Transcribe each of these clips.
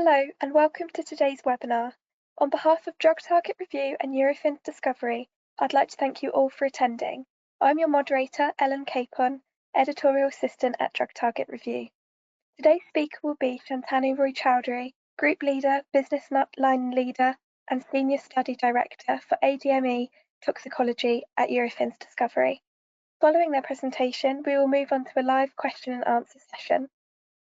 Hello and welcome to today's webinar. On behalf of Drug Target Review and Eurofins Discovery, I'd like to thank you all for attending. I'm your moderator, Ellen Capon, Editorial Assistant at Drug Target Review. Today's speaker will be Shantanu Roy-Chowdhury, Group Leader, Business Line Leader and Senior Study Director for ADME Toxicology at Eurofins Discovery. Following their presentation, we will move on to a live question and answer session.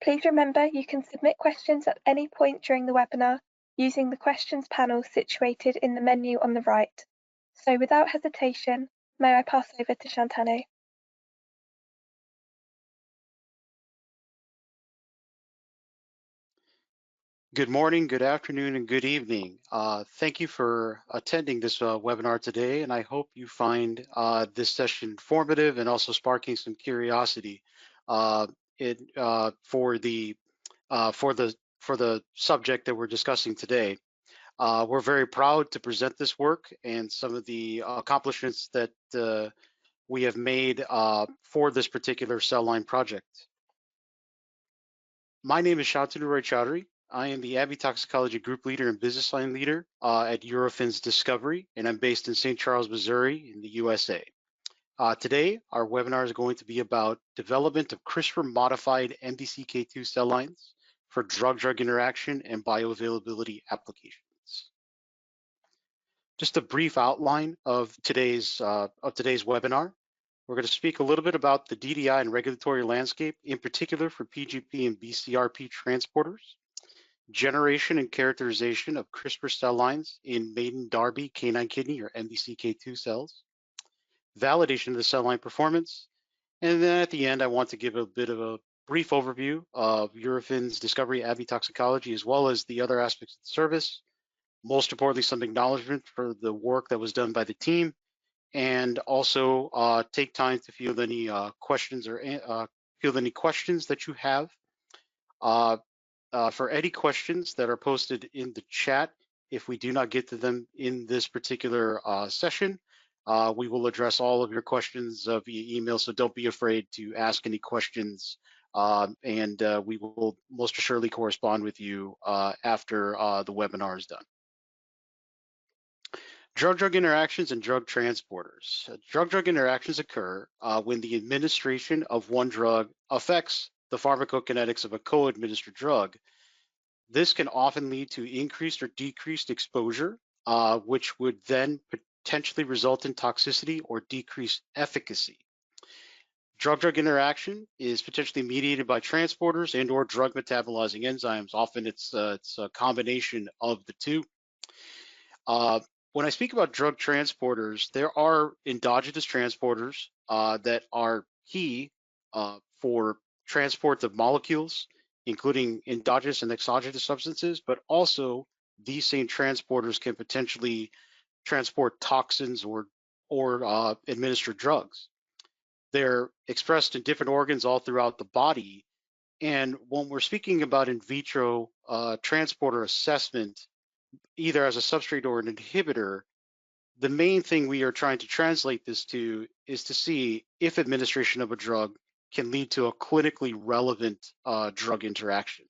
Please remember you can submit questions at any point during the webinar using the questions panel situated in the menu on the right. So without hesitation, may I pass over to Shantanu. Good morning, good afternoon, and good evening. Thank you for attending this webinar today, and I hope you find this session informative and also sparking some curiosity for the subject that we're discussing today. We're very proud to present this work and some of the accomplishments that we have made for this particular cell line project. My name is Shantanu Roy-Chowdhury. I am the AbbVie Toxicology Group Leader and Business Line Leader at Eurofins Discovery, and I'm based in St. Charles, Missouri in the USA. Today, our webinar is going to be about development of CRISPR-modified MDCKII cell lines for drug-drug interaction and bioavailability applications. Just a brief outline of today's webinar. We're going to speak a little bit about the DDI and regulatory landscape, in particular for P-gp and BCRP transporters, generation and characterization of CRISPR cell lines in maiden Darby canine kidney or MDCKII cells, validation of the cell line performance, and then at the end, I want to give a bit of a brief overview of Eurofins Discovery AbbVie Toxicology, as well as the other aspects of the service. Most importantly, some acknowledgement for the work that was done by the team, and also take time to field any questions or field any questions that you have. For any questions that are posted in the chat, if we do not get to them in this particular session, we will address all of your questions via email, so don't be afraid to ask any questions, and we will most assuredly correspond with you after the webinar is done. Drug-drug interactions and drug transporters. Drug-drug interactions occur when the administration of one drug affects the pharmacokinetics of a co-administered drug. This can often lead to increased or decreased exposure, which would then potentially result in toxicity or decreased efficacy. Drug-drug interaction is potentially mediated by transporters and or drug metabolizing enzymes. Often it's a combination of the two. When I speak about drug transporters, there are endogenous transporters that are key for transport of molecules, including endogenous and exogenous substances, but also these same transporters can potentially transport toxins or administer drugs. They're expressed in different organs all throughout the body. And when we're speaking about in vitro transporter assessment, either as a substrate or an inhibitor, the main thing we are trying to translate this to is to see if administration of a drug can lead to a clinically relevant drug interaction.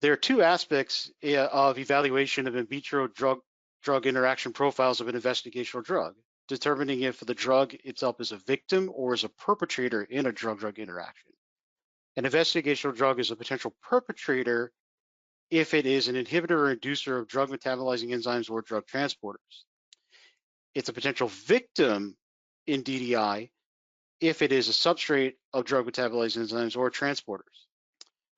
There are two aspects of evaluation of in vitro drug interaction profiles of an investigational drug, determining if the drug itself is a victim or is a perpetrator in a drug-drug interaction. An investigational drug is a potential perpetrator if it is an inhibitor or inducer of drug metabolizing enzymes or drug transporters. It's a potential victim in DDI if it is a substrate of drug metabolizing enzymes or transporters.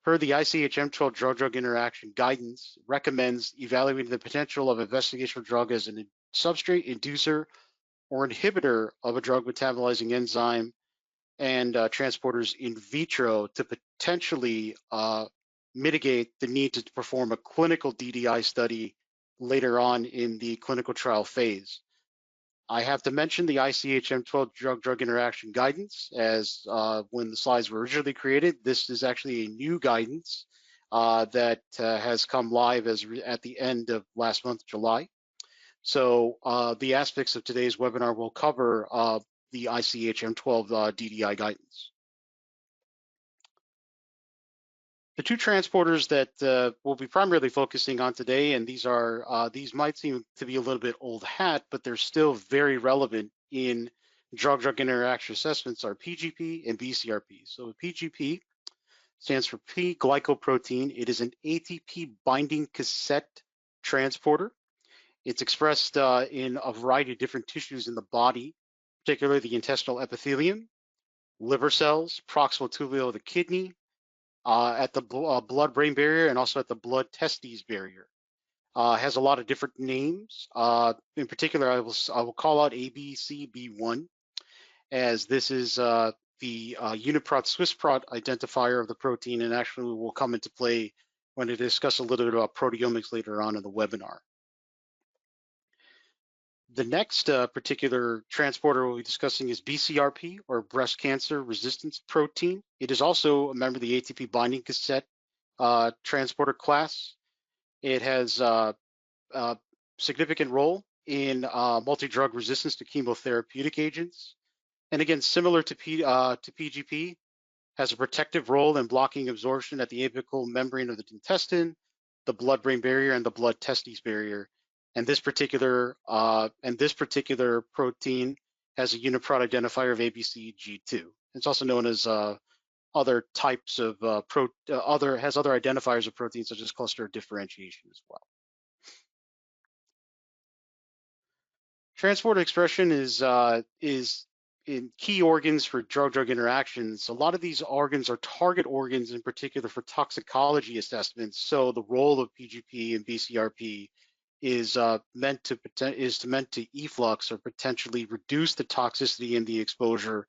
Per the ICH-M12 drug-drug interaction guidance recommends evaluating the potential of investigational drug as a substrate, inducer, or inhibitor of a drug metabolizing enzyme and transporters in vitro to potentially mitigate the need to perform a clinical DDI study later on in the clinical trial phase. I have to mention the ICH-M12 drug-drug interaction guidance, as when the slides were originally created, this is actually a new guidance that has come live at the end of last month, July. So the aspects of today's webinar will cover the ICH-M12 DDI guidance. The two transporters that we'll be primarily focusing on today, and these might seem to be a little bit old hat, but they're still very relevant in drug-drug interaction assessments, are P-gp and BCRP. So P-gp stands for P-glycoprotein. It is an ATP binding cassette transporter. It's expressed in a variety of different tissues in the body, particularly the intestinal epithelium, liver cells, proximal tubule of the kidney, at the blood-brain barrier, and also at the blood-testes barrier. Has a lot of different names. In particular, I will call out ABCB1, as this is the UniProt SwissProt identifier of the protein, and actually will come into play when I discuss a little bit about proteomics later on in the webinar. The next particular transporter we'll be discussing is BCRP, or breast cancer resistance protein. It is also a member of the ATP binding cassette transporter class. It has a significant role in multi-drug resistance to chemotherapeutic agents. And again, similar to PGP, has a protective role in blocking absorption at the apical membrane of the intestine, the blood-brain barrier, and the blood-testes barrier. And this particular protein has a UniProt identifier of ABCG2. It's also known as other types of has other identifiers of proteins such as cluster differentiation as well. Transporter expression is in key organs for drug-drug interactions. A lot of these organs are target organs, in particular for toxicology assessments. So the role of P-gp and BCRP is meant to efflux or potentially reduce the toxicity and the exposure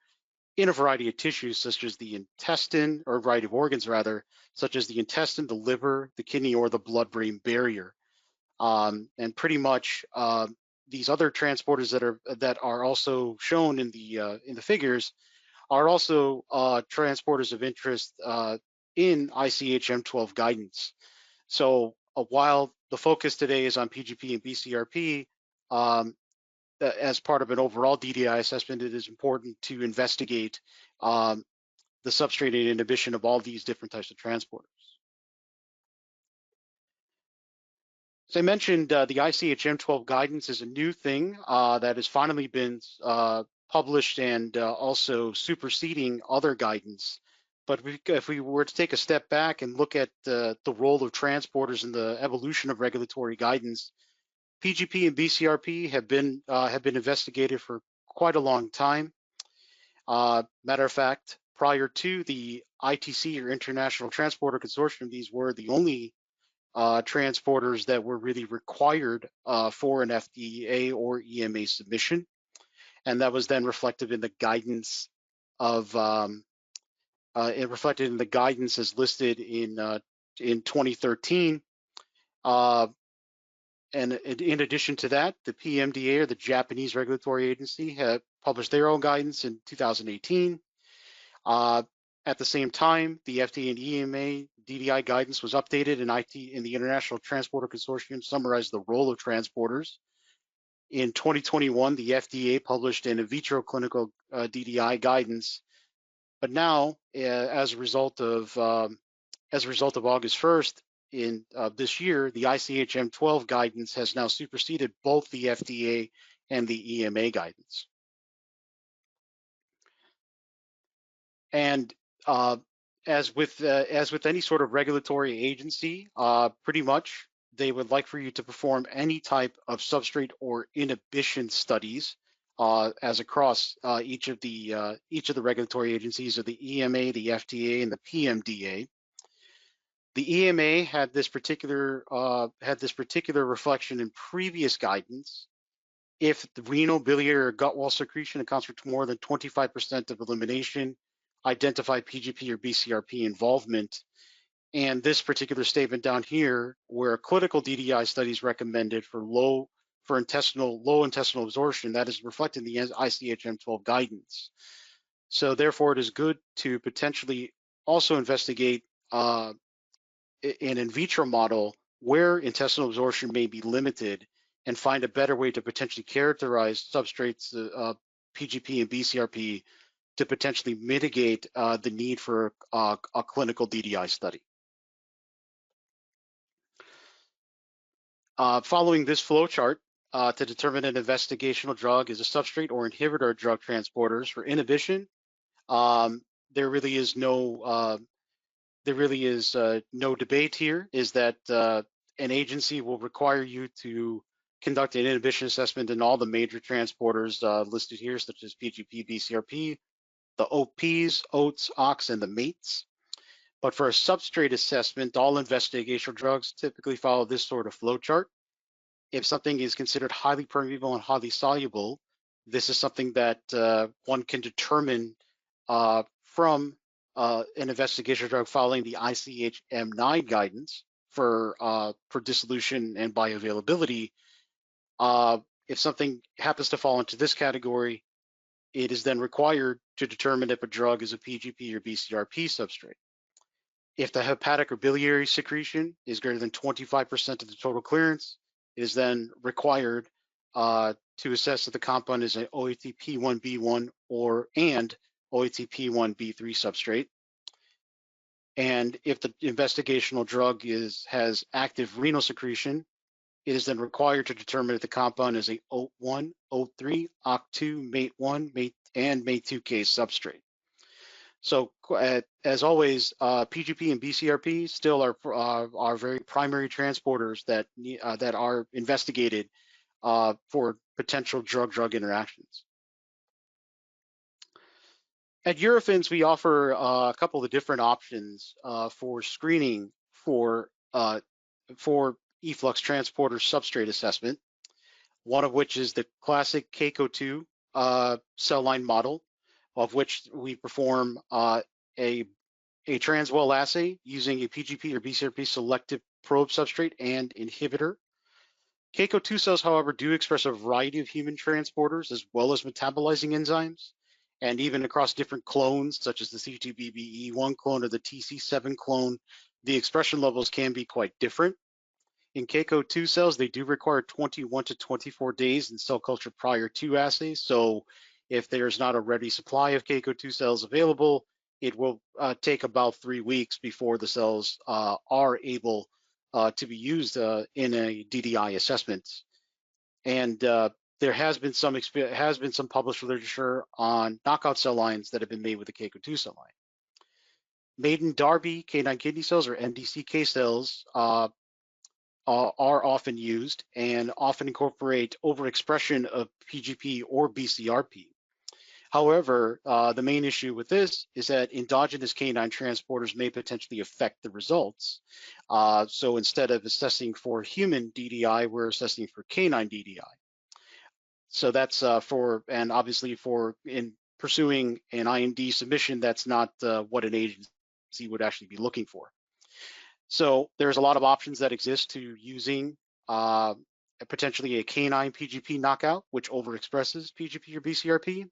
in a variety of tissues, such as the intestine, or a variety of organs rather, such as the intestine, the liver, the kidney, or the blood-brain barrier. And pretty much these other transporters that are also shown in the figures are also transporters of interest in ICH-M12 guidance. So while the focus today is on P-gp and BCRP, as part of an overall DDI assessment, it is important to investigate the substrate inhibition of all these different types of transporters. As I mentioned, the ICH-M12 guidance is a new thing that has finally been published and also superseding other guidance. But if we were to take a step back and look at the role of transporters in the evolution of regulatory guidance, P-gp and BCRP have been investigated for quite a long time. Matter of fact, prior to the ITC, or International Transporter Consortium, these were the only transporters that were really required for an FDA or EMA submission, and that was then reflected in the guidance of it reflected in the guidance as listed in 2013. And in addition to that, the PMDA, or the Japanese regulatory agency, had published their own guidance in 2018. At the same time, the FDA and EMA DDI guidance was updated, and in the International Transporter Consortium summarized the role of transporters. In 2021, the FDA published an in vitro clinical DDI guidance. But now, as a result of August 1st in this year, the ICH-M12 guidance has now superseded both the FDA and the EMA guidance. And as with any sort of regulatory agency, pretty much they would like for you to perform any type of substrate or inhibition studies as across each of the regulatory agencies of the EMA, the FDA, and the PMDA. The EMA had this particular reflection in previous guidance. If the renal, biliary, or gut wall secretion accounts for more than 25% of elimination, identify P-gp or BCRP involvement. And this particular statement down here, where clinical DDI studies recommended for low intestinal absorption, that is reflected in the ICH-M12 guidance. So therefore, it is good to potentially also investigate an in vitro model where intestinal absorption may be limited, and find a better way to potentially characterize substrates, P-gp and BCRP, to potentially mitigate the need for a clinical DDI study. Following this flow chart, to determine an investigational drug is a substrate or inhibitor drug transporters for inhibition, there really is no no debate here. Is that an agency will require you to conduct an inhibition assessment in all the major transporters listed here, such as P-gp, BCRP, the OPs, OATs, OX, and the MATES. But for a substrate assessment, all investigational drugs typically follow this sort of flow chart. If something is considered highly permeable and highly soluble, this is something that one can determine from an investigational drug following the ICH-M9 guidance for dissolution and bioavailability. If something happens to fall into this category, it is then required to determine if a drug is a P-gp or BCRP substrate. If the hepatic or biliary secretion is greater than 25% of the total clearance, it is then required to assess if the compound is an OATP1B1 and OATP1B3 substrate. And if the investigational drug has active renal secretion, it is then required to determine if the compound is a OAT1, OAT3, OCT2, MATE1, and MATE2K substrate. So as always, P-gp and BCRP still are very primary transporters that are investigated for potential drug-drug interactions. At Eurofins, we offer a couple of different options for screening for efflux transporter substrate assessment. One of which is the classic Caco-2 cell line model, of which we perform a transwell assay using a P-gp or BCRP selective probe substrate and inhibitor. Caco-2 cells, however, do express a variety of human transporters as well as metabolizing enzymes, and even across different clones, such as the C2BBE1 clone or the TC7 clone, the expression levels can be quite different. In Caco-2 cells, they do require 21 to 24 days in cell culture prior to assays. So if there's not a ready supply of Caco-2 cells available, it will take about 3 weeks before the cells are able to be used in a DDI assessment. And there has been some published literature on knockout cell lines that have been made with the Caco-2 cell line. Maiden Darby canine kidney cells, or MDCK cells, are often used and often incorporate overexpression of P-gp or BCRP. However, the main issue with this is that endogenous canine transporters may potentially affect the results. So instead of assessing for human DDI, we're assessing for canine DDI. So that's and obviously in pursuing an IND submission, that's not what an agency would actually be looking for. So there's a lot of options that exist to using potentially a canine P-gp knockout, which overexpresses P-gp or BCRP.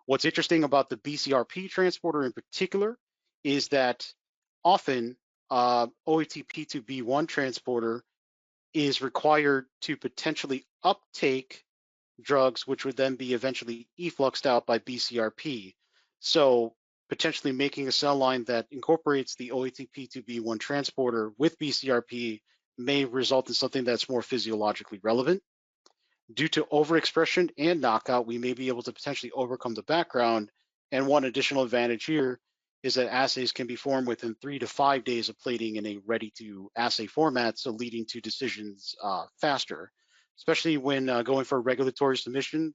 What's interesting about the BCRP transporter in particular is that often OATP2B1 transporter is required to potentially uptake drugs, which would then be eventually effluxed out by BCRP. So potentially making a cell line that incorporates the OATP2B1 transporter with BCRP may result in something that's more physiologically relevant. Due to overexpression and knockout, we may be able to potentially overcome the background. And one additional advantage here is that assays can be formed within 3 to 5 days of plating in a ready-to-assay format, so leading to decisions faster, especially when going for a regulatory submission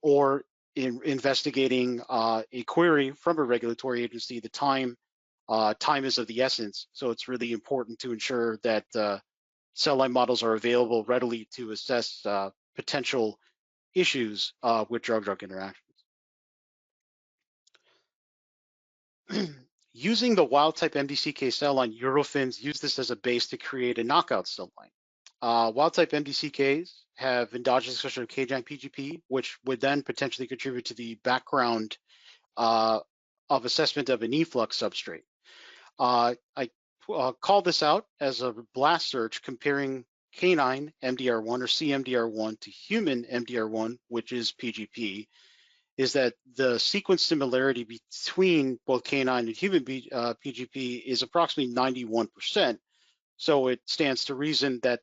or in investigating a query from a regulatory agency. The time is of the essence, so it's really important to ensure that cell line models are available readily to assess potential issues with drug-drug interactions. Using the wild-type MDCK cell line, Eurofins use this as a base to create a knockout cell line. Wild-type MDCKs have endogenous expression of K-giant P-gp, which would then potentially contribute to the background of assessment of an efflux substrate. I call this out as a blast search comparing canine MDR1 or CMDR1 to human MDR1, which is P-gp, is that the sequence similarity between both canine and human P-gp is approximately 91%, So it stands to reason that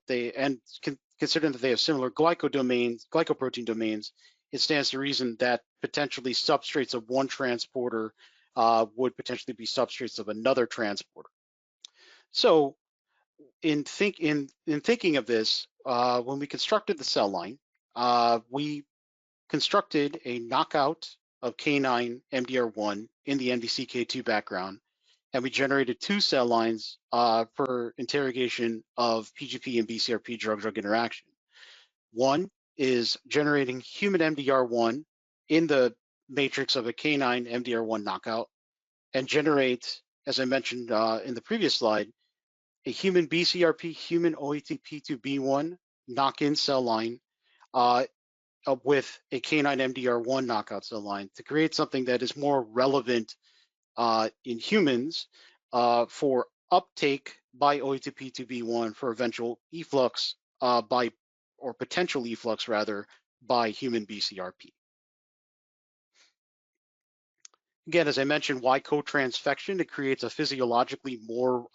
considering that they have similar glycoprotein domains, it stands to reason that potentially substrates of one transporter would potentially be substrates of another transporter. So in thinking of this, when we constructed the cell line, we constructed a knockout of canine MDR1 in the MDCKII background, and we generated two cell lines for interrogation of P-gp and BCRP drug-drug interaction. One is generating human MDR1 in the matrix of a canine MDR1 knockout, and generate, as I mentioned in the previous slide, a human BCRP, human OATP2B1 knock-in cell line with a canine MDR1 knockout cell line to create something that is more relevant in humans for uptake by OATP2B1 for eventual efflux or potential efflux rather, by human BCRP. Again, as I mentioned, why co-transfection? It creates a physiologically more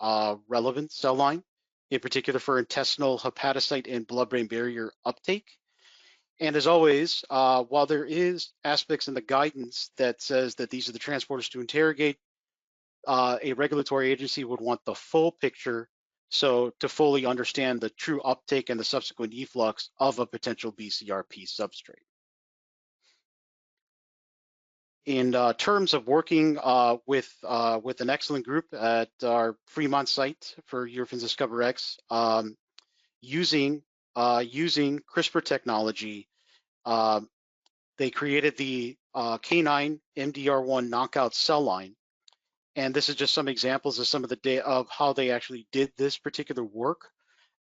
relevant cell line, in particular for intestinal, hepatocyte, and blood-brain barrier uptake. And as always, while there is aspects in the guidance that says that these are the transporters to interrogate, a regulatory agency would want the full picture, so to fully understand the true uptake and the subsequent efflux of a potential BCRP substrate. In terms of working with an excellent group at our Fremont site for Eurofins Discover X, using CRISPR technology, they created the canine MDR1 knockout cell line. And this is just some examples of some of the of how they actually did this particular work.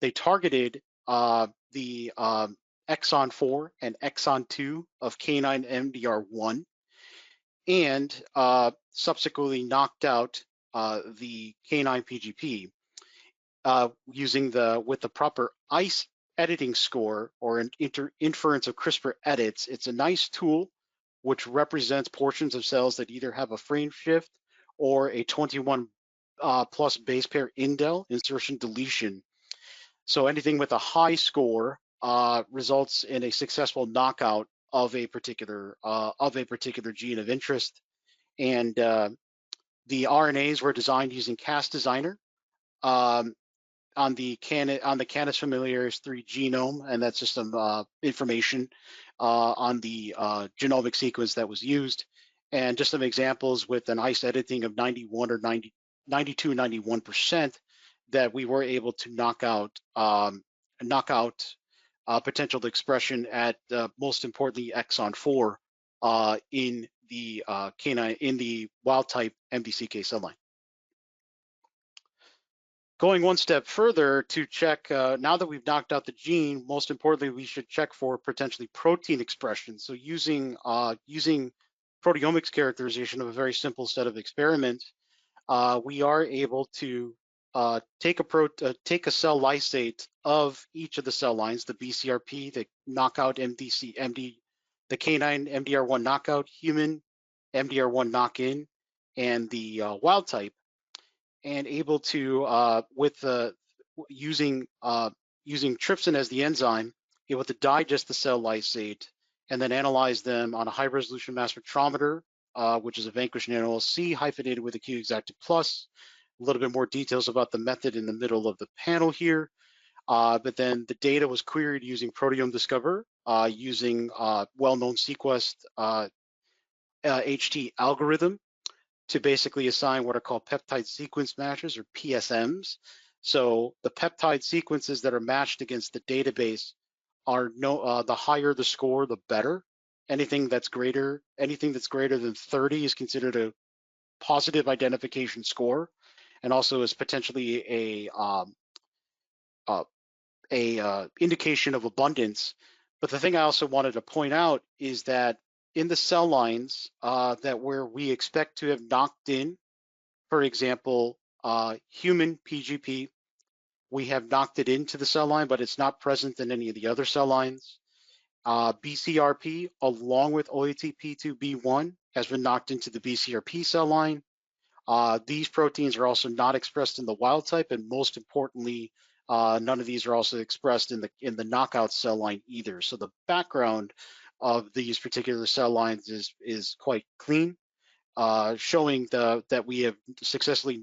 They targeted the exon 4 and exon 2 of canine MDR1, and subsequently knocked out the canine P-gp with the proper ICE editing score, or an inference of CRISPR edits. It's a nice tool which represents portions of cells that either have a frame shift or a 21 plus base pair indel, insertion deletion. So anything with a high score results in a successful knockout of a particular gene of interest. And the RNAs were designed using Cas Designer on the Canis familiaris 3 genome, and that's just some information on the genomic sequence that was used, and just some examples with an ICE editing of 91 or 92, 91%, that we were able to knock out potential expression at most importantly exon 4 in the wild type MDCK cell line. Going one step further to check, now that we've knocked out the gene, most importantly, we should check for potentially protein expression. So using proteomics characterization of a very simple set of experiments, we are able to take a cell lysate of each of the cell lines, the BCRP, the knockout the canine MDR1 knockout, human MDR1 knock-in, and the wild type, and able to, using trypsin as the enzyme, able to digest the cell lysate and then analyze them on a high resolution mass spectrometer, which is a Vanquish NanoLC hyphenated with a Q Exactive Plus. A little bit more details about the method in the middle of the panel here. But then the data was queried using Proteome Discover, using well-known sequest HT algorithm, to basically assign what are called peptide sequence matches, or PSMs. So the peptide sequences that are matched against the database are the higher the score, the better. Anything that's greater than 30 is considered a positive identification score, and also is potentially a indication of abundance. But the thing I also wanted to point out is that in the cell lines where we expect to have knocked in, for example, human P-gp, we have knocked it into the cell line, but it's not present in any of the other cell lines. BCRP, along with OATP2B1, has been knocked into the BCRP cell line. These proteins are also not expressed in the wild type, and most importantly, none of these are also expressed in the knockout cell line either. So the background of these particular cell lines is quite clean, showing that we have successfully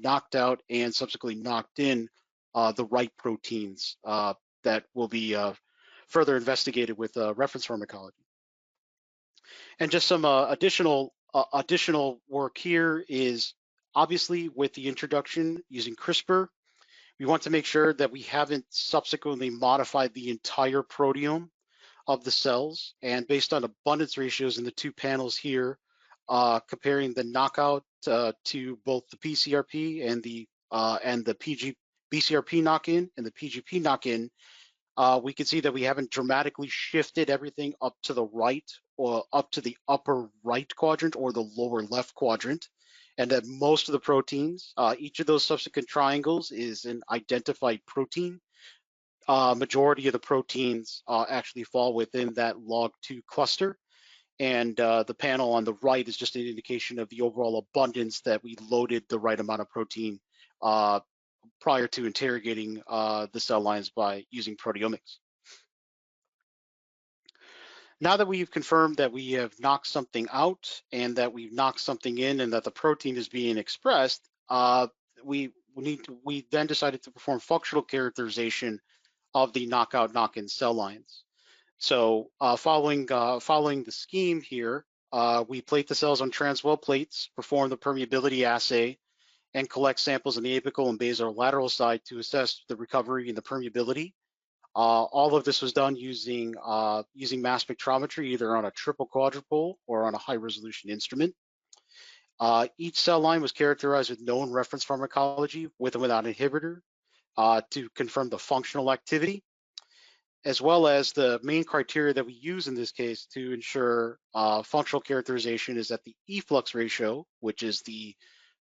knocked out and subsequently knocked in the right proteins that will be further investigated with reference pharmacology. And just some additional work here is obviously with the introduction using CRISPR, we want to make sure that we haven't subsequently modified the entire proteome of the cells. And based on abundance ratios in the two panels here, comparing the knockout to both the PCRP and the BCRP knock-in and the P-gp knock-in, we can see that we haven't dramatically shifted everything up to the right or up to the upper right quadrant or the lower left quadrant, and that most of the proteins, each of those subsequent triangles is an identified protein. Majority of the proteins actually fall within that log2 cluster, and the panel on the right is just an indication of the overall abundance that we loaded the right amount of protein prior to interrogating the cell lines by using proteomics. Now that we've confirmed that we have knocked something out and that we've knocked something in and that the protein is being expressed, we then decided to perform functional characterization of the knockout knock-in cell lines. So following the scheme here, we plate the cells on transwell plates, perform the permeability assay, and collect samples on the apical and basolateral side to assess the recovery and the permeability. All of this was done using mass spectrometry, either on a triple quadrupole or on a high resolution instrument. Each cell line was characterized with known reference pharmacology with and without inhibitor to confirm the functional activity, as well as the main criteria that we use in this case to ensure functional characterization is that the efflux ratio, which is the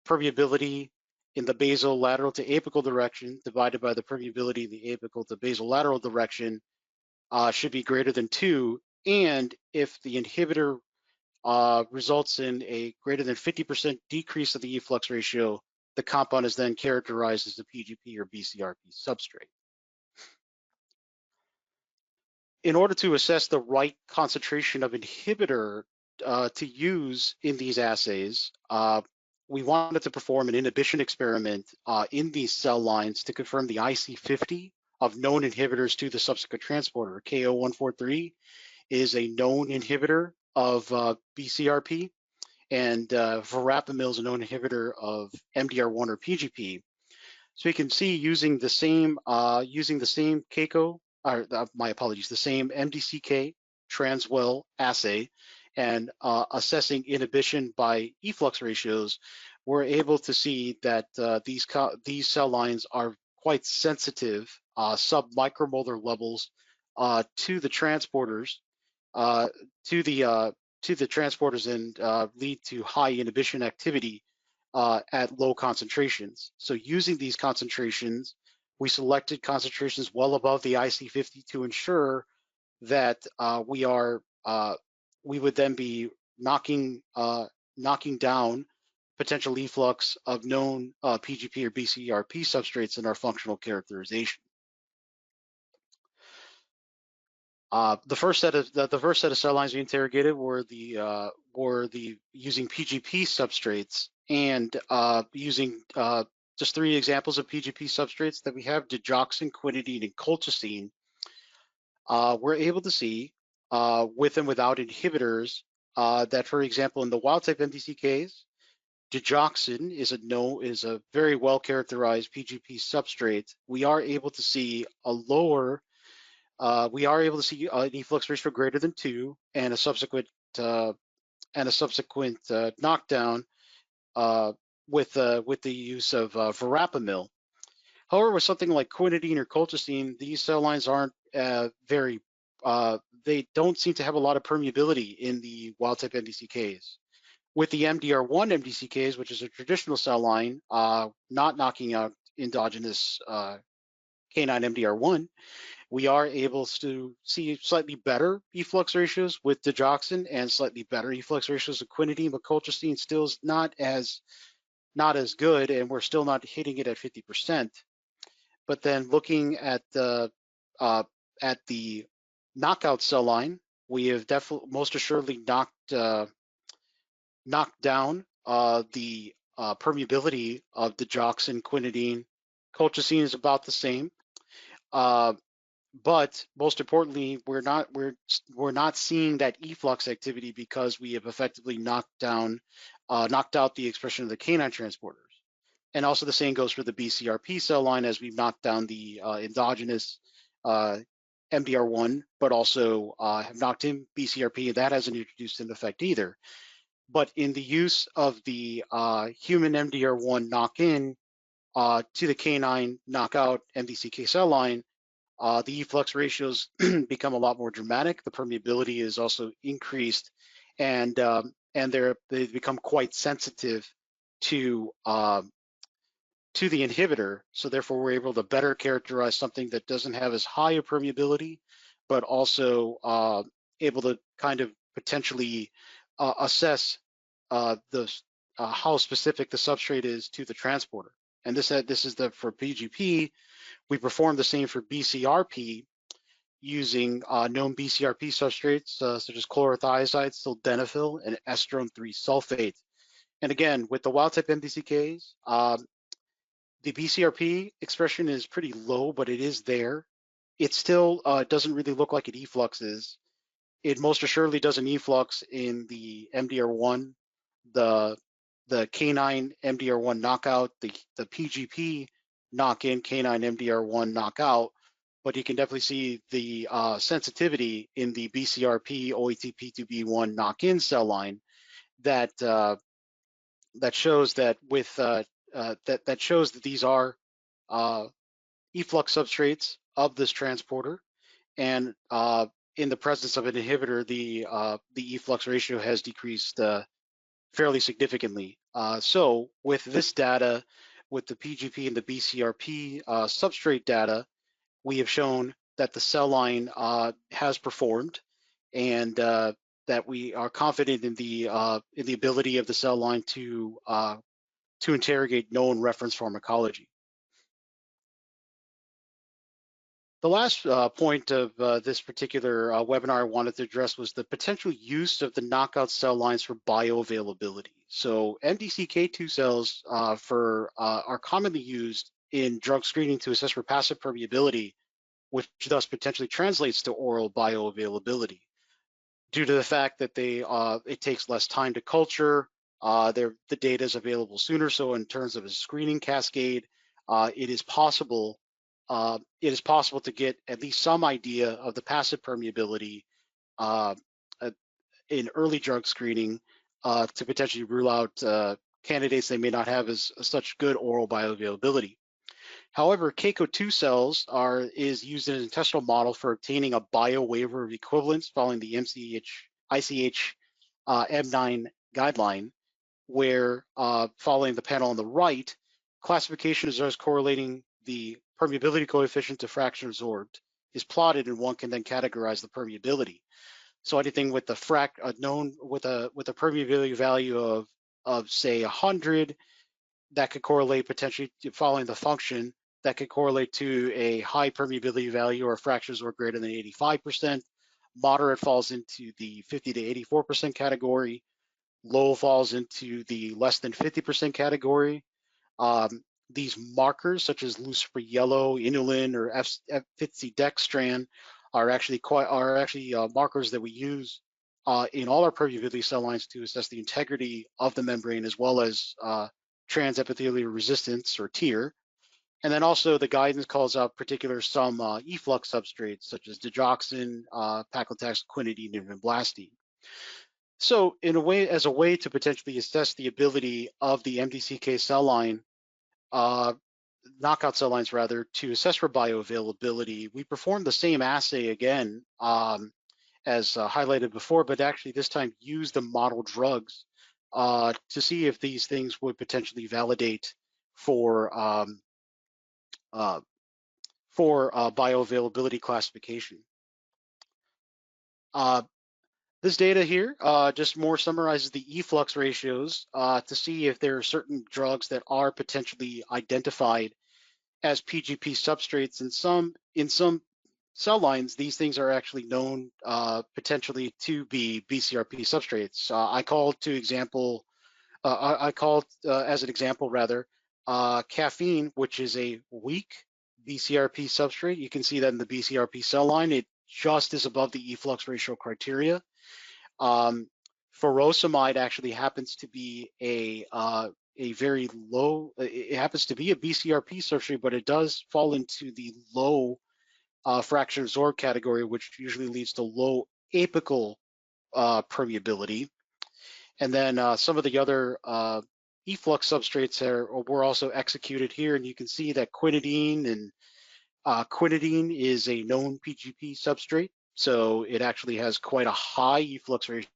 permeability in the basolateral to apical direction divided by the permeability in the apical to basolateral direction, should be greater than 2. And if the inhibitor results in a greater than 50% decrease of the efflux ratio, the compound is then characterized as the P-gp or BCRP substrate. In order to assess the right concentration of inhibitor to use in these assays, we wanted to perform an inhibition experiment in these cell lines to confirm the IC50 of known inhibitors to the subsequent transporter. Caco-143 is a known inhibitor of BCRP, and verapamil is a known inhibitor of MDR1 or P-gp. So we can see using the same Caco, or my apologies, the same MDCK transwell assay and assessing inhibition by efflux ratios, we're able to see that these cell lines are quite sensitive, sub-micromolar levels to the transporters, to the transporters, and lead to high inhibition activity at low concentrations. So using these concentrations, we selected concentrations well above the IC50 to ensure that we would then be knocking down potential efflux of known P-gp or BCRP substrates in our functional characterization. The first set of cell lines we interrogated were the using P-gp substrates, and using just 3 examples of P-gp substrates that we have: digoxin, quinidine, and colchicine. We're able to see with and without inhibitors that, for example, in the wild-type MDCKs, digoxin is a very well characterized P-gp substrate. We are able to see an efflux ratio greater than 2 and a subsequent knockdown with the use of verapamil. However, with something like quinidine or colchicine, these cell lines aren't they don't seem to have a lot of permeability in the wild-type MDCKs. With the MDR1 MDCKs, which is a traditional cell line, not knocking out endogenous canine MDR1, we are able to see slightly better efflux ratios with digoxin and slightly better efflux ratios with quinidine, but colchicine still is not as good, and we're still not hitting it at 50%. But then looking at the knockout cell line, we have definitely most assuredly knocked down the permeability of digoxin, quinidine. Colchicine is about the same. But most importantly, we're not seeing that efflux activity because we have effectively knocked out the expression of the canine transporters. And also the same goes for the BCRP cell line, as we've knocked down the endogenous MDR1, but also have knocked in BCRP, and that hasn't introduced an effect either. But in the use of the human MDR1 knock-in to the canine knockout MDCK cell line, the efflux ratios become a lot more dramatic. The permeability is also increased, and they become quite sensitive to the inhibitor. So therefore, we're able to better characterize something that doesn't have as high a permeability, but also able to kind of potentially assess how specific the substrate is to the transporter. And this is for P-gp. We perform the same for BCRP using known BCRP substrates such as chlorothiazide, sildenafil, and estrone 3 sulfate. And again, with the wild-type MDCKs, the BCRP expression is pretty low, but it is there. It still doesn't really look like it effluxes. It most assuredly does an efflux in the MDR1, the canine MDR1 knockout, the P-gp knock-in, canine MDR1 knockout, but you can definitely see the sensitivity in the BCRP OATP2B1 knock-in cell line that shows that these are efflux substrates of this transporter, and in the presence of an inhibitor, the efflux ratio has decreased fairly significantly. So with this data, with the P-gp and the BCRP substrate data, we have shown that the cell line has performed, and that we are confident in the ability of the cell line to interrogate known reference pharmacology. The last point of this particular webinar I wanted to address was the potential use of the knockout cell lines for bioavailability. So MDCK2 cells are commonly used in drug screening to assess for passive permeability, which thus potentially translates to oral bioavailability, due to the fact that it takes less time to culture. The data is available sooner. So in terms of a screening cascade, it is possible to get at least some idea of the passive permeability in early drug screening to potentially rule out candidates they may not have as such good oral bioavailability. However, Caco-2 cells is used in an intestinal model for obtaining a bio-waiver of equivalence following the ICH M9 guideline, where following the panel on the right, classification as correlating the permeability coefficient to fraction absorbed is plotted, and one can then categorize the permeability. So anything with the with a permeability value of say 100, that could correlate potentially to following the function, that could correlate to a high permeability value or fractions or greater than 85%. Moderate falls into the 50 to 84% category. Low falls into the less than 50% category. These markers, such as lucifer yellow, inulin, or F50-dextran, are actually markers that we use in all our permeability cell lines to assess the integrity of the membrane, as well as transepithelial resistance, or TEER. And then also the guidance calls out some efflux substrates such as digoxin, paclitaxel, quinidine, and vinblastine. So as a way to potentially assess the ability of the MDCK cell line, knockout cell lines rather, to assess for bioavailability, we perform the same assay again as highlighted before, but actually this time use the model drugs to see if these things would potentially validate for for bioavailability classification. This data here just more summarizes the efflux ratios to see if there are certain drugs that are potentially identified as P-gp substrates. In some cell lines, these things are actually known potentially to be BCRP substrates. I called as an example rather, caffeine, which is a weak BCRP substrate. You can see that in the BCRP cell line, it just is above the efflux ratio criteria. Furosemide actually happens to be a very low, it happens to be a BCRP substrate, but it does fall into the low fraction absorbed category, which usually leads to low apical permeability. And then some of the other efflux substrates were also executed here, and you can see that quinidine is a known P-gp substrate, so it actually has quite a high efflux ratio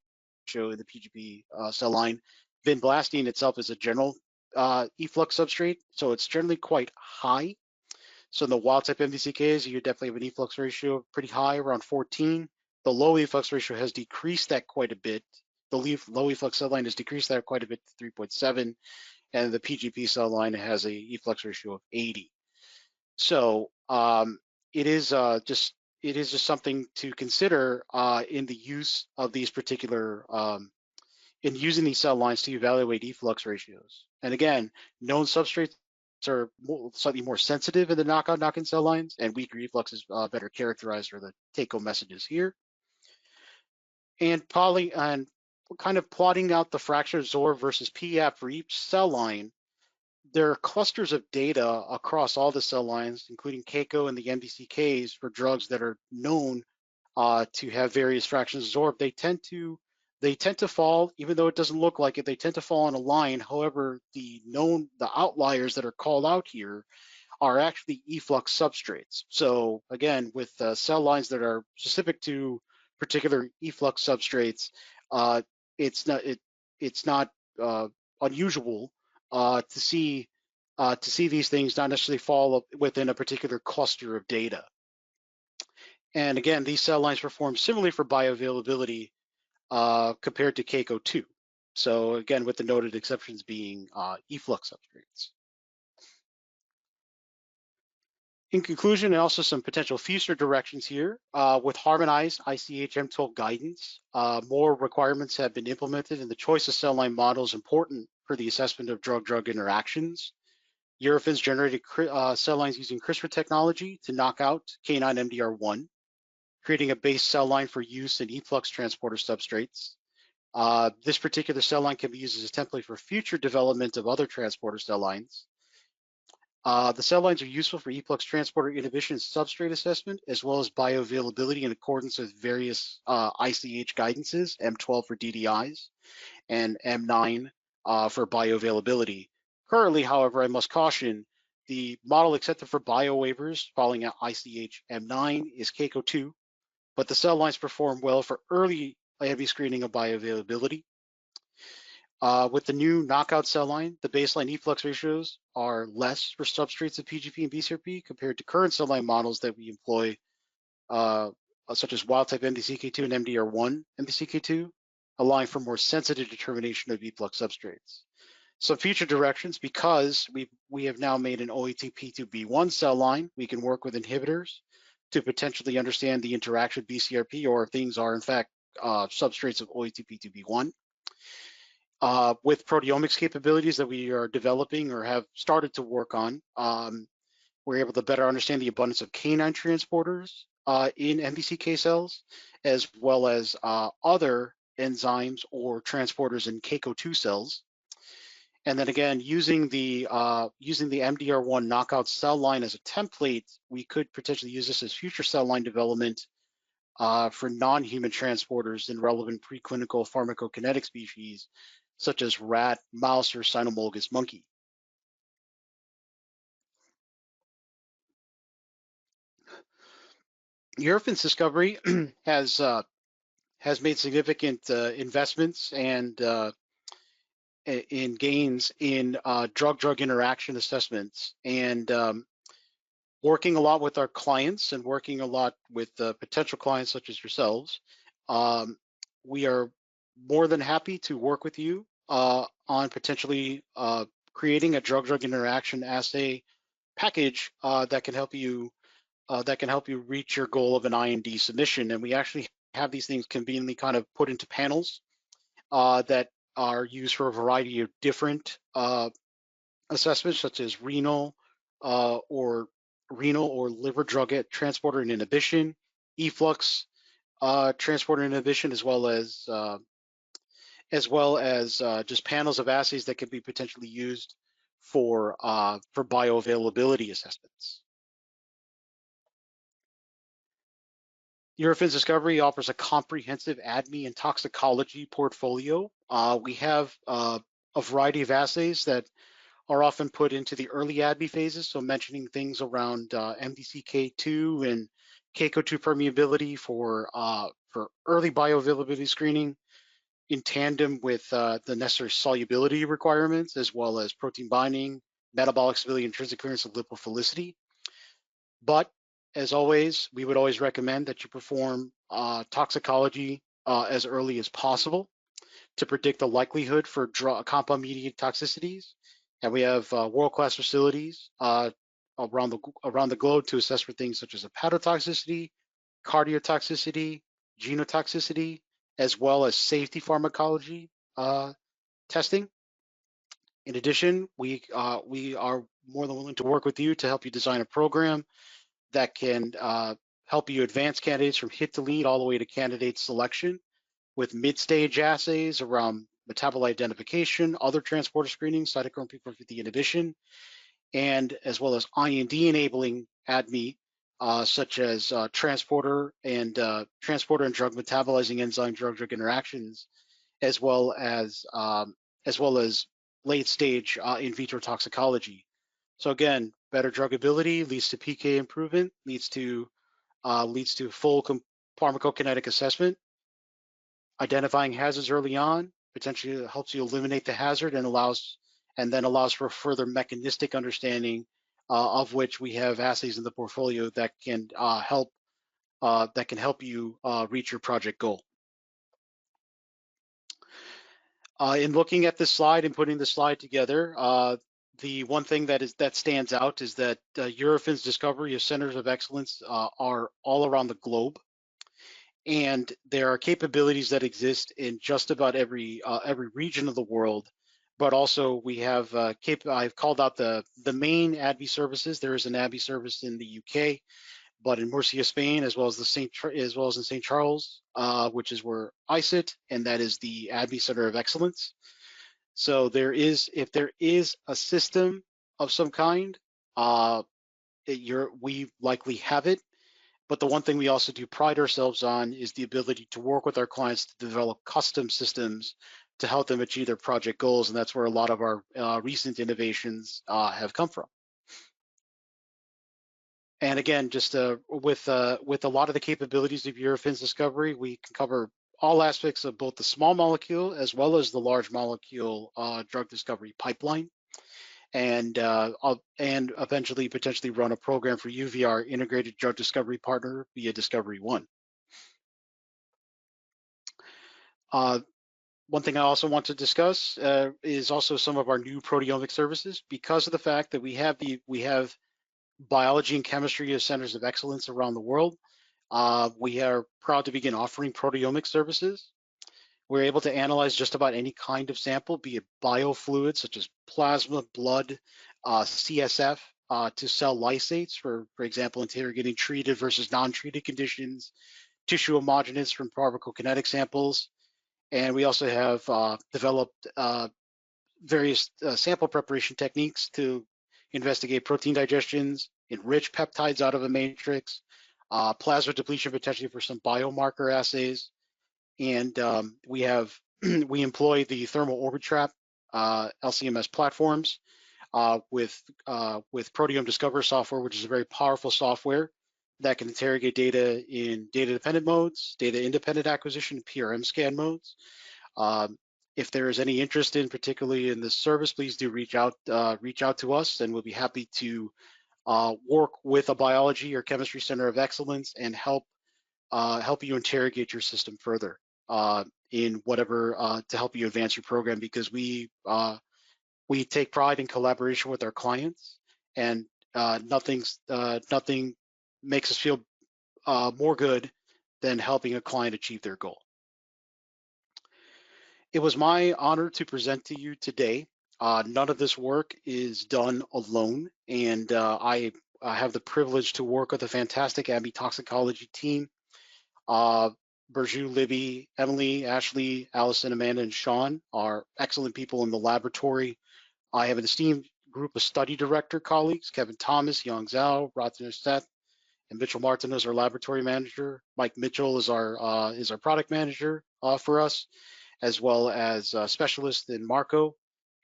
in the P-gp cell line. Vinblastine itself is a general efflux substrate, so it's generally quite high. So in the wild type MDCKs, you definitely have an efflux ratio pretty high, around 14. The low efflux ratio has decreased that quite a bit. The low efflux cell line has decreased that quite a bit to 3.7, and the P-gp cell line has a efflux ratio of 80. So it is just something to consider in the use of these particular in using these cell lines to evaluate efflux ratios. And again, known substrates are slightly more sensitive in the knockout-knock-in cell lines, and weaker efflux is better characterized, or the take-home messages here. And kind of plotting out the fraction absorbed versus PAP for each cell line, there are clusters of data across all the cell lines, including Caco and the MDCKs, for drugs that are known to have various fractions absorbed. They tend to fall, even though it doesn't look like it, they tend to fall in a line. However, the outliers that are called out here are actually efflux substrates. So again, with cell lines that are specific to particular efflux substrates, it's not unusual to see these things not necessarily fall within a particular cluster of data. And again, these cell lines perform similarly for bioavailability compared to Caco-2. So again, with the noted exceptions being efflux substrates. In conclusion, and also some potential future directions here, with harmonized ICH M12 guidance, more requirements have been implemented, and the choice of cell line model is important for the assessment of drug-drug interactions. Eurofins generated cell lines using CRISPR technology to knock out canine MDR1, creating a base cell line for use in efflux transporter substrates. This particular cell line can be used as a template for future development of other transporter cell lines. The cell lines are useful for efflux transporter inhibition and substrate assessment, as well as bioavailability in accordance with various ICH guidances, M12 for DDIs and M9 for bioavailability. Currently, however, I must caution, the model accepted for biowaivers following ICH M9 is Caco-2, but the cell lines perform well for early AMB screening of bioavailability. With the new knockout cell line, the baseline efflux ratios are less for substrates of P-gp and BCRP compared to current cell line models that we employ, such as wild type MDCK2 and MDR1 MDCK2, allowing for more sensitive determination of efflux substrates. Some future directions, because we have now made an OATP2B1 cell line, we can work with inhibitors to potentially understand the interaction with BCRP, or if things are in fact substrates of OATP2B1. With proteomics capabilities that we are developing or have started to work on, we're able to better understand the abundance of canine transporters in MDCK cells, as well as other enzymes or transporters in Caco-2 cells. And then again, using the MDR1 knockout cell line as a template, we could potentially use this as future cell line development for non-human transporters in relevant preclinical pharmacokinetic species, such as rat, mouse, or cynomolgus monkey. Eurofins discovery has made significant investments and in gains in drug-drug interaction assessments, and working a lot with our clients and working a lot with potential clients such as yourselves, we are more than happy to work with you on potentially creating a drug-drug interaction assay package that can help you reach your goal of an IND submission. And we actually have these things conveniently kind of put into panels that are used for a variety of different assessments, such as or liver drug transporter and inhibition, efflux transporter inhibition, as well as just panels of assays that could be potentially used for bioavailability assessments. Eurofins Discovery offers a comprehensive ADME and toxicology portfolio. We have a variety of assays that are often put into the early ADME phases, so mentioning things around MDCKII and Caco-2 permeability for early bioavailability screening in tandem with the necessary solubility requirements, as well as protein binding, metabolic stability, intrinsic clearance, and lipophilicity. But as always, we would always recommend that you perform toxicology as early as possible to predict the likelihood for compound-mediated toxicities. And we have world-class facilities around the globe to assess for things such as hepatotoxicity, cardiotoxicity, genotoxicity, as well as safety pharmacology testing. In addition, we are more than willing to work with you to help you design a program that can help you advance candidates from hit to lead all the way to candidate selection with mid-stage assays around metabolite identification, other transporter screening, cytochrome P450 inhibition, and as well as IND-enabling ADME, such as transporter and drug metabolizing enzyme drug-drug interactions, as well as late-stage in vitro toxicology. So again, better druggability leads to PK improvement, leads to full pharmacokinetic assessment. Identifying hazards early on potentially helps you eliminate the hazard and allows for further mechanistic understanding, of which we have assays in the portfolio that can help you reach your project goal. In looking at this slide and putting the slide together, the one thing that stands out is that Eurofins Discovery of centers of excellence are all around the globe, and there are capabilities that exist in just about every region of the world. But also we have I've called out the main ADME services. There is an ADME service in the UK, but in Murcia, Spain, as well as in St. Charles, which is where I sit, and that is the ADME Center of Excellence. So if there is a system of some kind, we likely have it. But the one thing we also do pride ourselves on is the ability to work with our clients to develop custom systems to help them achieve their project goals, and that's where a lot of our recent innovations have come from. And again, just with a lot of the capabilities of Eurofins Discovery, we can cover all aspects of both the small molecule as well as the large molecule drug discovery pipeline, and eventually potentially run a program for you via our integrated drug discovery partner via Discovery One. One thing I also want to discuss is also some of our new proteomic services, because of the fact that we have biology and chemistry as centers of excellence around the world. We are proud to begin offering proteomic services. We're able to analyze just about any kind of sample, be it biofluids such as plasma, blood, CSF, to cell lysates, for example, interrogating treated versus non-treated conditions, tissue homogeneous from pharmacokinetic samples. And we also have developed various sample preparation techniques to investigate protein digestions, enrich peptides out of a matrix, plasma depletion potentially for some biomarker assays. And we employ the thermal orbit trap LCMS platforms with Proteome Discover software, which is a very powerful software that can interrogate data in data-dependent modes, data-independent acquisition, PRM scan modes. If there is any interest particularly in this service, please do reach out to us, and we'll be happy to work with a biology or chemistry center of excellence and help you interrogate your system further in whatever to help you advance your program, because we take pride in collaboration with our clients, and nothing makes us feel more good than helping a client achieve their goal. It was my honor to present to you today. None of this work is done alone, and I have the privilege to work with a fantastic toxicology team. Burju, Libby, Emily, Ashley, Allison, Amanda, and Sean are excellent people in the laboratory. I have an esteemed group of study director colleagues: Kevin Thomas, Yang Zhao, Ratner Seth, and Mitchell Martin is our laboratory manager. Mike Mitchell is our product manager for us, as well as specialist in Marco.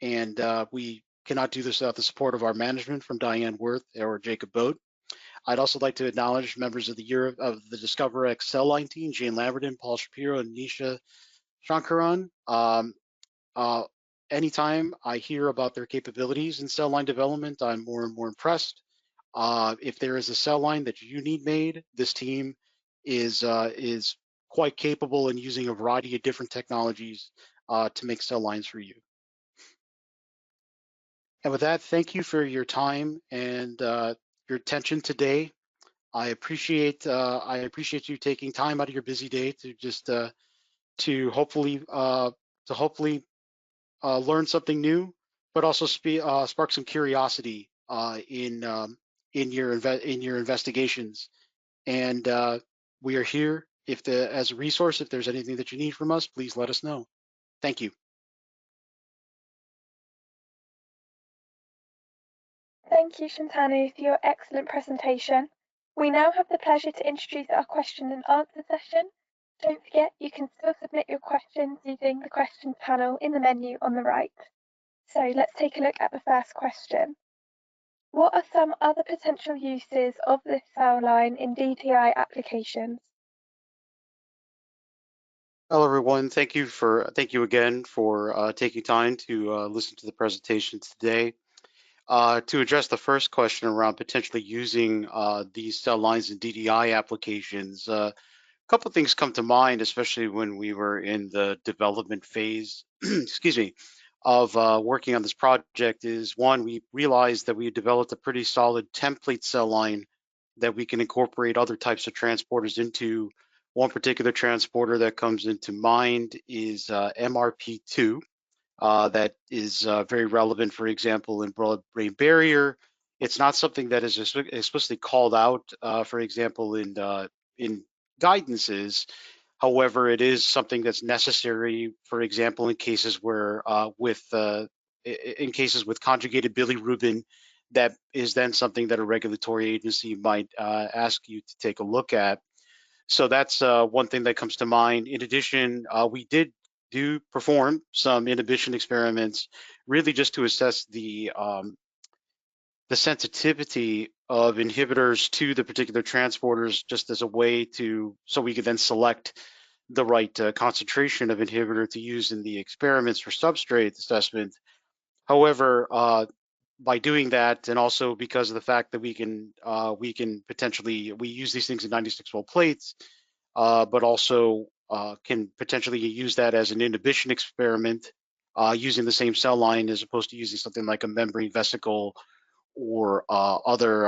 And we cannot do this without the support of our management from Diane Worth or Jacob Bode. I'd also like to acknowledge members of the DiscoverX cell line team: Jane Lamberton, Paul Shapiro, and Nisha Shankaran. Anytime I hear about their capabilities in cell line development, I'm more and more impressed. If there is a cell line that you need made, this team is quite capable in using a variety of different technologies to make cell lines for you. And with that, thank you for your time and your attention today. I appreciate you taking time out of your busy day to just to hopefully learn something new, but also spark some curiosity in your investigations. And we are here as a resource. If there's anything that you need from us, please let us know. Thank you. Thank you, Shantanu, for your excellent presentation. We now have the pleasure to introduce our question and answer session. Don't forget, you can still submit your questions using the questions panel in the menu on the right. So let's take a look at the first question. What are some other potential uses of this cell line in DDI applications? Hello, everyone. Thank you again for taking time to listen to the presentation today. To address the first question around potentially using these cell lines in DDI applications, a couple of things come to mind, especially when we were in the development phase, excuse me, of working on this project. Is one, we realized that we had developed a pretty solid template cell line that we can incorporate other types of transporters into. One particular transporter that comes into mind is MRP2. That is very relevant, for example, in blood-brain barrier. It's not something that is explicitly called out, for example, in guidances. However, it is something that's necessary, for example, in cases where in cases with conjugated bilirubin, that is then something that a regulatory agency might ask you to take a look at. So that's one thing that comes to mind. In addition, we do perform some inhibition experiments, really just to assess the sensitivity of inhibitors to the particular transporters, just as a way so we could then select the right concentration of inhibitor to use in the experiments for substrate assessment. However, by doing that, and also because of the fact that we can potentially, we use these things in 96-well plates, but also can potentially use that as an inhibition experiment using the same cell line, as opposed to using something like a membrane vesicle or other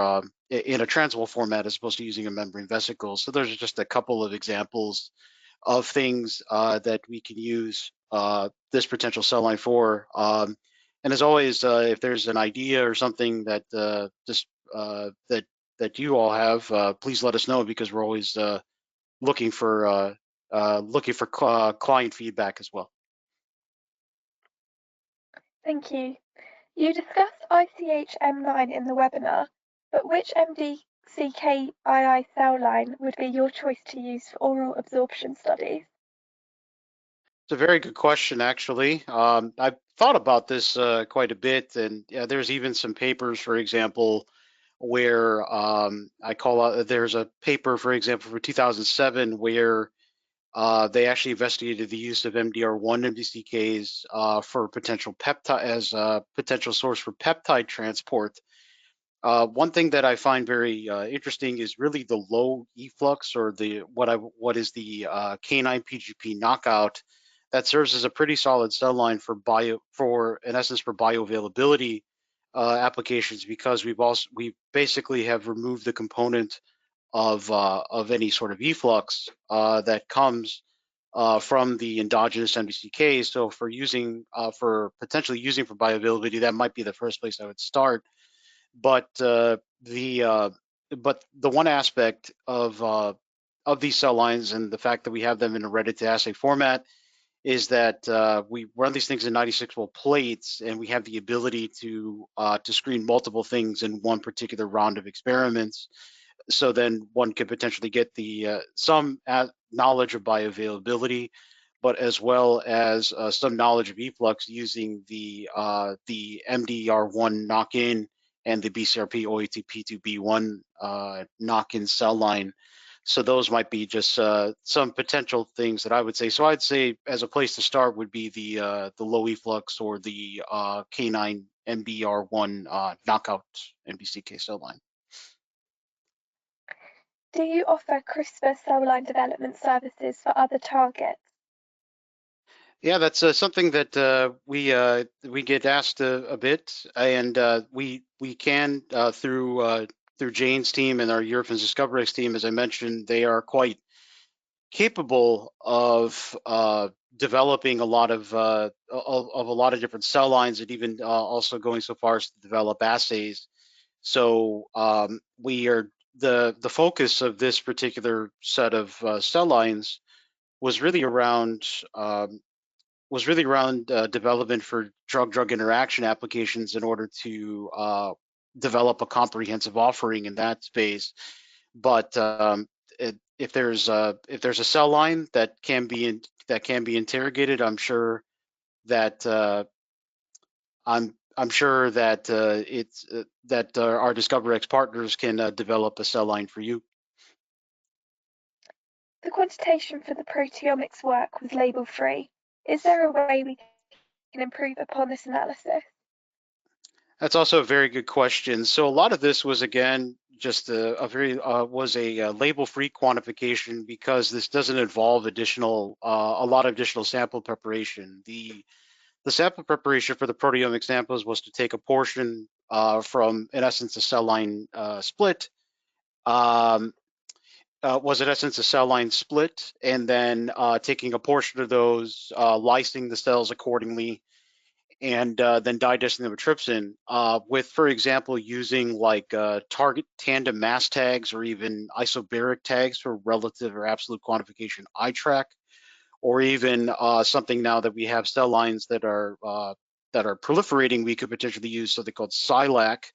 in a transwell format, as opposed to using a membrane vesicle. So there's just a couple of examples of things that we can use this potential cell line for. And as always, if there's an idea or something that that you all have, please let us know, because we're always looking for client feedback as well. Thank you. You discussed ICH-M9 in the webinar, but which MDCKII cell line would be your choice to use for oral absorption studies? It's a very good question, actually. I've thought about this quite a bit, and there's even some papers, for example, where there's a paper, for example, for 2007, where they actually investigated the use of MDR1 MDCKs for potential peptide as a potential source for peptide transport. One thing that I find very interesting is really the low efflux, or what is the canine P-gp knockout that serves as a pretty solid cell line for in essence for bioavailability applications, because we basically have removed the component of any sort of efflux that comes from the endogenous MDCK. So for potentially using for bioavailability, that might be the first place I would start. But the one aspect of these cell lines, and the fact that we have them in a ready-to-assay format, is that we run these things in 96-well plates, and we have the ability to screen multiple things in one particular round of experiments. So then one could potentially get the some knowledge of bioavailability, but as well as some knowledge of efflux using the MDR1 knock-in and the BCRP OATP2B1 knock-in cell line. So those might be just some potential things that I would say. So I'd say as a place to start would be the low efflux or the canine MBR1 knockout MBCK cell line. Do you offer CRISPR cell line development services for other targets? Yeah, that's something that we get asked a bit, and we can through Jane's team and our Eurofins Discovery team, as I mentioned, they are quite capable of developing a lot of a lot of different cell lines, and even also going so far as to develop assays. So we are the focus of this particular set of cell lines was really around development for drug-drug interaction applications in order to develop a comprehensive offering in that space. But if there's a cell line that can be interrogated, I'm sure that our DiscoverX partners can develop a cell line for you. The quantitation for the proteomics work was label-free. Is there a way we can improve upon this analysis? That's also a very good question. So a lot of this was, again, just a label-free quantification, because this doesn't involve a lot of additional sample preparation. The sample preparation for the proteomic samples was to take a portion from, in essence, a cell line split. Was in essence a cell line split, and then taking a portion of those, lysing the cells accordingly, and then digesting them with trypsin, with, for example, using like target tandem mass tags or even isobaric tags for relative or absolute quantification I-track, or even something now that we have cell lines that are proliferating, we could potentially use something called SILAC,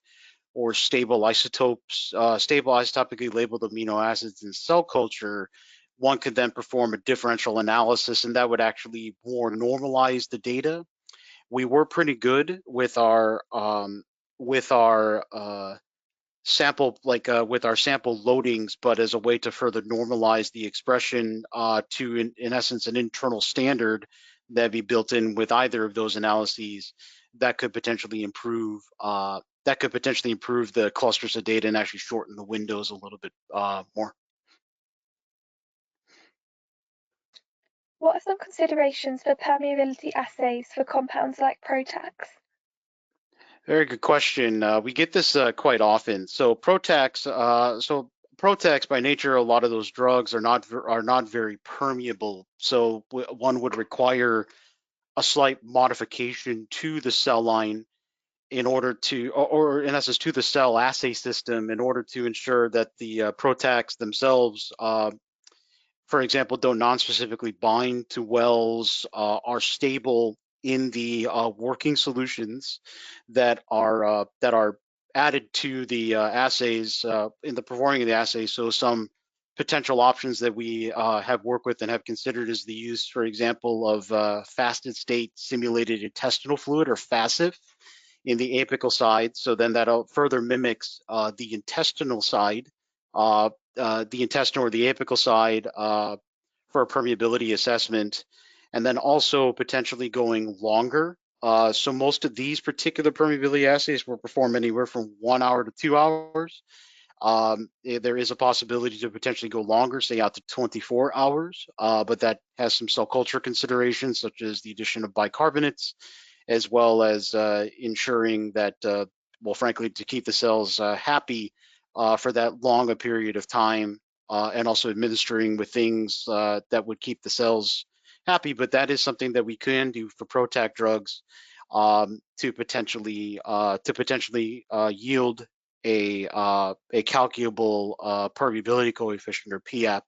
or stable isotopes, stable isotopically labeled amino acids in cell culture. One could then perform a differential analysis, and that would actually more normalize the data. We were pretty good with our sample, with our sample loadings, but as a way to further normalize the expression to, in essence, an internal standard that be built in with either of those analyses, that could potentially improve the clusters of data and actually shorten the windows a little bit more. What are some considerations for permeability assays for compounds like PROTACs? Very good question. We get this quite often. So PROTACs by nature, a lot of those drugs are not very permeable. So one would require a slight modification to the cell line in order to, or in essence, to the cell assay system, in order to ensure that the PROTACs themselves, for example, don't non-specifically bind to wells, are stable in the working solutions that are added to the assays in the performing of the assays. So some potential options that we have worked with and have considered is the use, for example, of fasted state simulated intestinal fluid, or FASIF, in the apical side. So then that further mimics the intestinal side, the intestinal or the apical side, for a permeability assessment. And then also potentially going longer So most of these particular permeability assays will perform anywhere from 1 hour to 2 hours. There is a possibility to potentially go longer, say out to 24 hours, but that has some cell culture considerations, such as the addition of bicarbonates, as well as ensuring that, well, frankly, to keep the cells happy for that long a period of time, and also administering with things that would keep the cells happy. But that is something that we can do for PROTAC drugs, to potentially yield a calculable permeability coefficient, or PAP,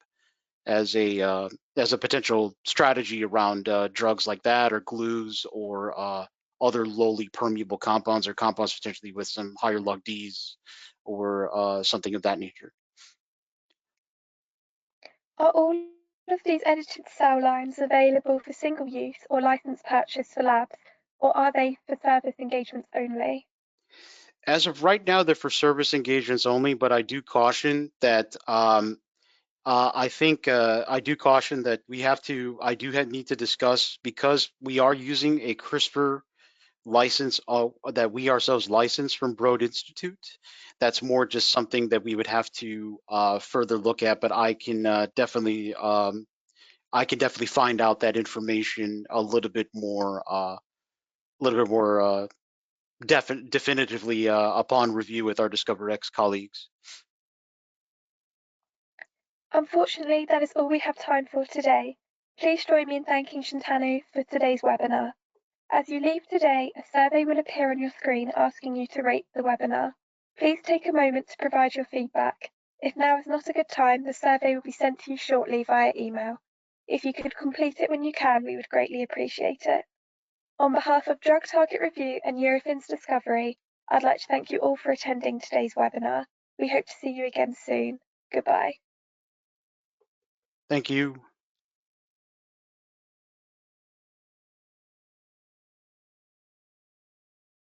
as a potential strategy around drugs like that, or glues, or other lowly permeable compounds, or compounds potentially with some higher log Ds, or something of that nature. Are all of these edited cell lines available for single use or license purchase for labs, or are they for service engagements only? As of right now, they're for service engagements only, but I do caution that I do caution that need to discuss, because we are using a CRISPR license that we ourselves license from Broad Institute. That's more just something that we would have to further look at, but I can definitely find out that information a little bit more definitively upon review with our DiscoverX colleagues. Unfortunately, that is all we have time for today. Please join me in thanking Shantanu for today's webinar. As you leave today, a survey will appear on your screen asking you to rate the webinar. Please take a moment to provide your feedback. If now is not a good time, the survey will be sent to you shortly via email. If you could complete it when you can, we would greatly appreciate it. On behalf of Drug Target Review and Eurofins Discovery, I'd like to thank you all for attending today's webinar. We hope to see you again soon. Goodbye. Thank you.